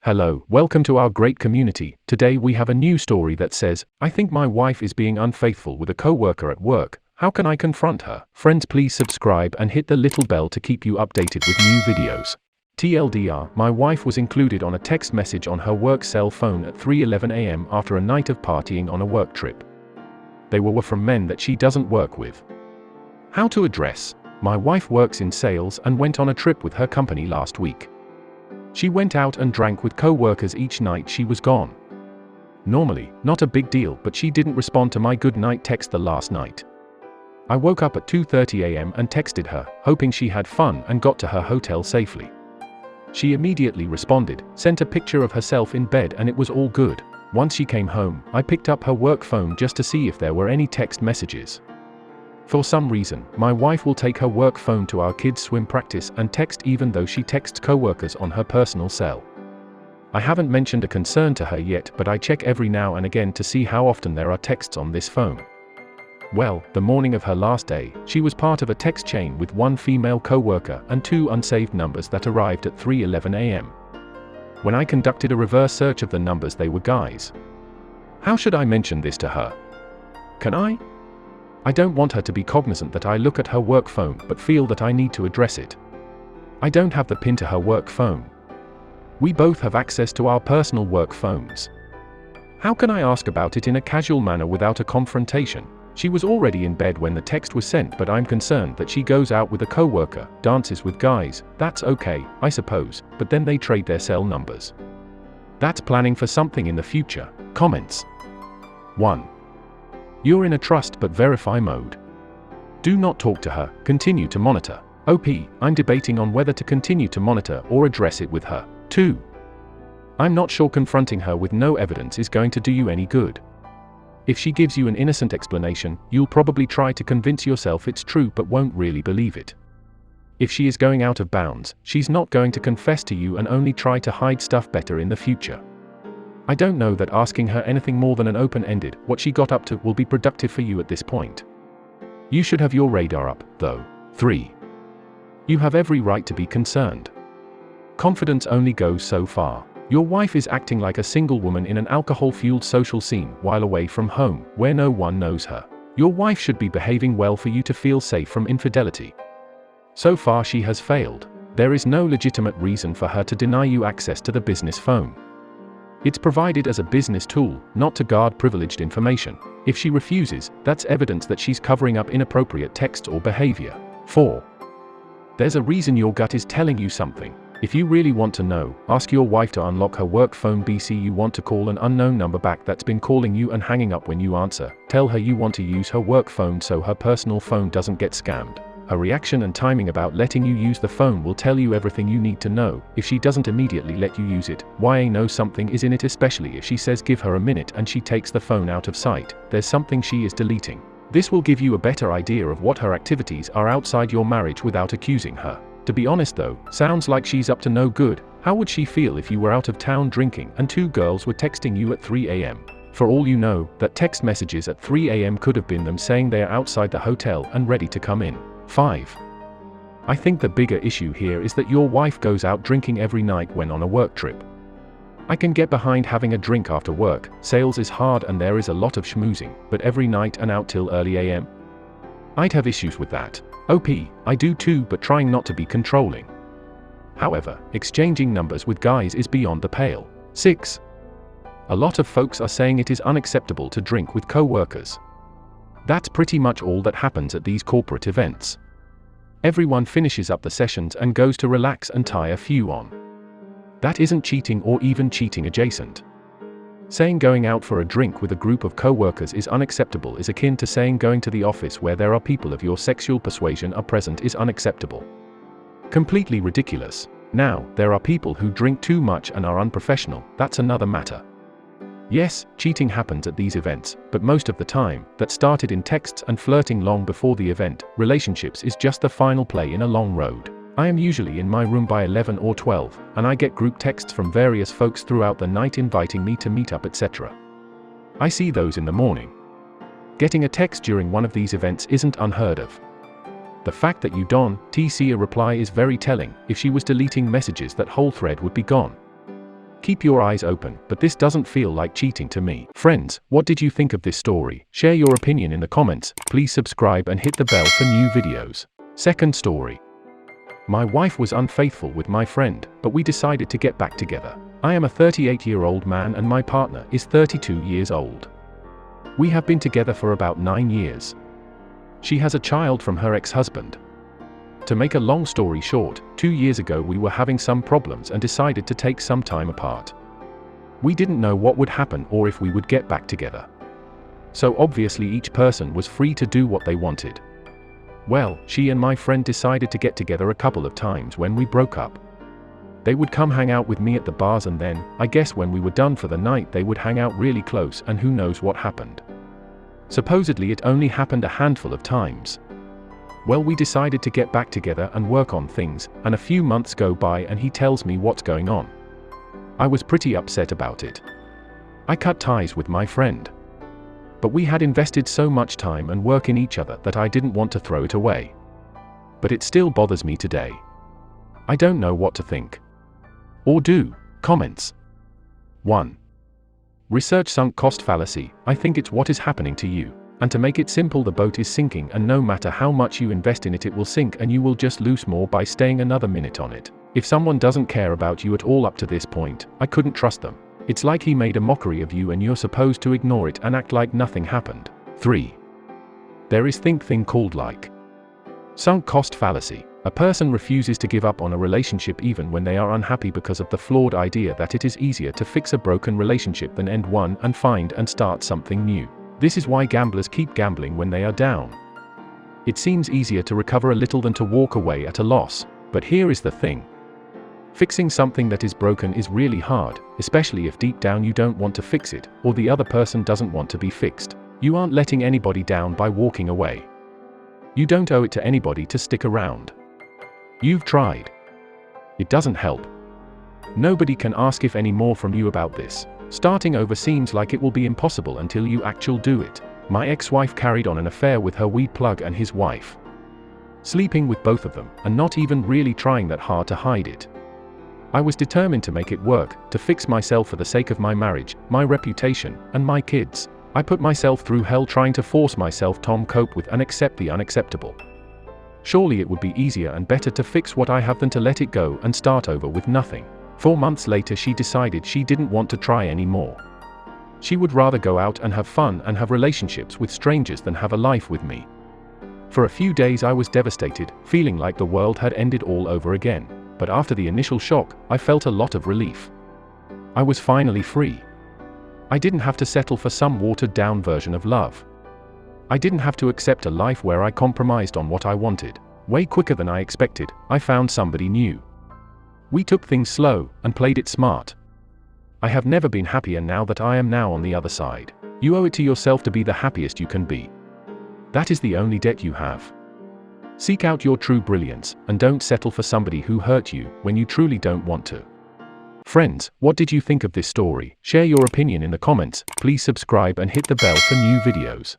Hello, welcome to our great community. Today we have a new story that says, I think my wife is being unfaithful with a co-worker at work. How can I confront her? Friends, please subscribe and hit the little bell to keep you updated with new videos. TLDR, my wife was included on a text message on her work cell phone at 3:11 a.m. after a night of partying on a work trip. They were from men that she doesn't work with. How to address? My wife works in sales and went on a trip with her company last week. She went out and drank with co-workers each night she was gone. Normally, not a big deal, but she didn't respond to my good night text the last night. I woke up at 2:30 a.m. and texted her, hoping she had fun and got to her hotel safely. She immediately responded, sent a picture of herself in bed, and it was all good. Once she came home, I picked up her work phone just to see if there were any text messages. For some reason, my wife will take her work phone to our kids' swim practice and text even though she texts co-workers on her personal cell. I haven't mentioned a concern to her yet, but I check every now and again to see how often there are texts on this phone. Well, the morning of her last day, she was part of a text chain with one female co-worker and two unsaved numbers that arrived at 3:11 a.m. When I conducted a reverse search of the numbers, they were guys. How should I mention this to her? Can I? I don't want her to be cognizant that I look at her work phone, but feel that I need to address it. I don't have the pin to her work phone. We both have access to our personal work phones. How can I ask about it in a casual manner without a confrontation? She was already in bed when the text was sent, but I'm concerned that she goes out with a co-worker, dances with guys. That's okay, I suppose, but then they trade their cell numbers. That's planning for something in the future. Comments. 1. You're in a trust but verify mode. Do not talk to her, continue to monitor. OP, I'm debating on whether to continue to monitor or address it with her. 2. I'm not sure confronting her with no evidence is going to do you any good. If she gives you an innocent explanation, you'll probably try to convince yourself it's true but won't really believe it. If she is going out of bounds, she's not going to confess to you and only try to hide stuff better in the future. I don't know that asking her anything more than an open-ended, what she got up to, will be productive for you at this point. You should have your radar up, though. 3. You have every right to be concerned. Confidence only goes so far. Your wife is acting like a single woman in an alcohol-fueled social scene while away from home, where no one knows her. Your wife should be behaving well for you to feel safe from infidelity. So far she has failed. There is no legitimate reason for her to deny you access to the business phone. It's provided as a business tool, not to guard privileged information. If she refuses, that's evidence that she's covering up inappropriate text or behavior. 4. There's a reason your gut is telling you something. If you really want to know, ask your wife to unlock her work phone. BC, you want to call an unknown number back that's been calling you and hanging up when you answer. Tell her you want to use her work phone so her personal phone doesn't get scammed. Her reaction and timing about letting you use the phone will tell you everything you need to know. If she doesn't immediately let you use it, YA knows something is in it, especially if she says give her a minute and she takes the phone out of sight. There's something she is deleting. This will give you a better idea of what her activities are outside your marriage without accusing her. To be honest though, sounds like she's up to no good. How would she feel if you were out of town drinking and two girls were texting you at 3 a.m.? For all you know, that text messages at 3 a.m. could have been them saying they are outside the hotel and ready to come in. 5. I think the bigger issue here is that your wife goes out drinking every night when on a work trip. I can get behind having a drink after work. Sales is hard and there is a lot of schmoozing, but every night and out till early a.m.? I'd have issues with that. OP, I do too, but trying not to be controlling. However, exchanging numbers with guys is beyond the pale. 6. A lot of folks are saying it is unacceptable to drink with co-workers. That's pretty much all that happens at these corporate events. Everyone finishes up the sessions and goes to relax and tie a few on. That isn't cheating or even cheating adjacent. Saying going out for a drink with a group of co-workers is unacceptable is akin to saying going to the office where there are people of your sexual persuasion are present is unacceptable. Completely ridiculous. Now, there are people who drink too much and are unprofessional. That's another matter. Yes, cheating happens at these events, but most of the time, that started in texts and flirting long before the event. Relationships is just the final play in a long road. I am usually in my room by 11 or 12, and I get group texts from various folks throughout the night inviting me to meet up, etc. I see those in the morning. Getting a text during one of these events isn't unheard of. The fact that you don't see a reply is very telling. If she was deleting messages, that whole thread would be gone. Keep your eyes open, but this doesn't feel like cheating to me. Friends, what did you think of this story? Share your opinion in the comments. Please subscribe and hit the bell for new videos. Second story. My wife was unfaithful with my friend, but we decided to get back together. I am a 38-year-old man and my partner is 32 years old. We have been together for about 9 years. She has a child from her ex-husband. To make a long story short, 2 years ago we were having some problems and decided to take some time apart. We didn't know what would happen or if we would get back together. So obviously each person was free to do what they wanted. Well, she and my friend decided to get together a couple of times when we broke up. They would come hang out with me at the bars and then, I guess when we were done for the night they would hang out really close and who knows what happened. Supposedly it only happened a handful of times. Well, we decided to get back together and work on things, and a few months go by and he tells me what's going on. I was pretty upset about it. I cut ties with my friend. But we had invested so much time and work in each other that I didn't want to throw it away. But it still bothers me today. I don't know what to think. Or do. Comments. 1. Research sunk cost fallacy. I think it's what is happening to you. And to make it simple, the boat is sinking and no matter how much you invest in it, it will sink and you will just lose more by staying another minute on it. If someone doesn't care about you at all up to this point, I couldn't trust them. It's like he made a mockery of you and you're supposed to ignore it and act like nothing happened. 3. There is thing called like. Sunk cost fallacy. A person refuses to give up on a relationship even when they are unhappy because of the flawed idea that it is easier to fix a broken relationship than end one and find and start something new. This is why gamblers keep gambling when they are down. It seems easier to recover a little than to walk away at a loss. But here is the thing. Fixing something that is broken is really hard, especially if deep down you don't want to fix it, or the other person doesn't want to be fixed. You aren't letting anybody down by walking away. You don't owe it to anybody to stick around. You've tried. It doesn't help. Nobody can ask if any more from you about this. Starting over seems like it will be impossible until you actually do it. My ex-wife carried on an affair with her weed plug and his wife. Sleeping with both of them, and not even really trying that hard to hide it. I was determined to make it work, to fix myself for the sake of my marriage, my reputation, and my kids. I put myself through hell trying to force myself to cope with and accept the unacceptable. Surely it would be easier and better to fix what I have than to let it go and start over with nothing. 4 months later she decided she didn't want to try anymore. She would rather go out and have fun and have relationships with strangers than have a life with me. For a few days I was devastated, feeling like the world had ended all over again. But after the initial shock, I felt a lot of relief. I was finally free. I didn't have to settle for some watered-down version of love. I didn't have to accept a life where I compromised on what I wanted. Way quicker than I expected, I found somebody new. We took things slow, and played it smart. I have never been happier now that I am now on the other side. You owe it to yourself to be the happiest you can be. That is the only debt you have. Seek out your true brilliance, and don't settle for somebody who hurt you when you truly don't want to. Friends, what did you think of this story? Share your opinion in the comments, please subscribe and hit the bell for new videos.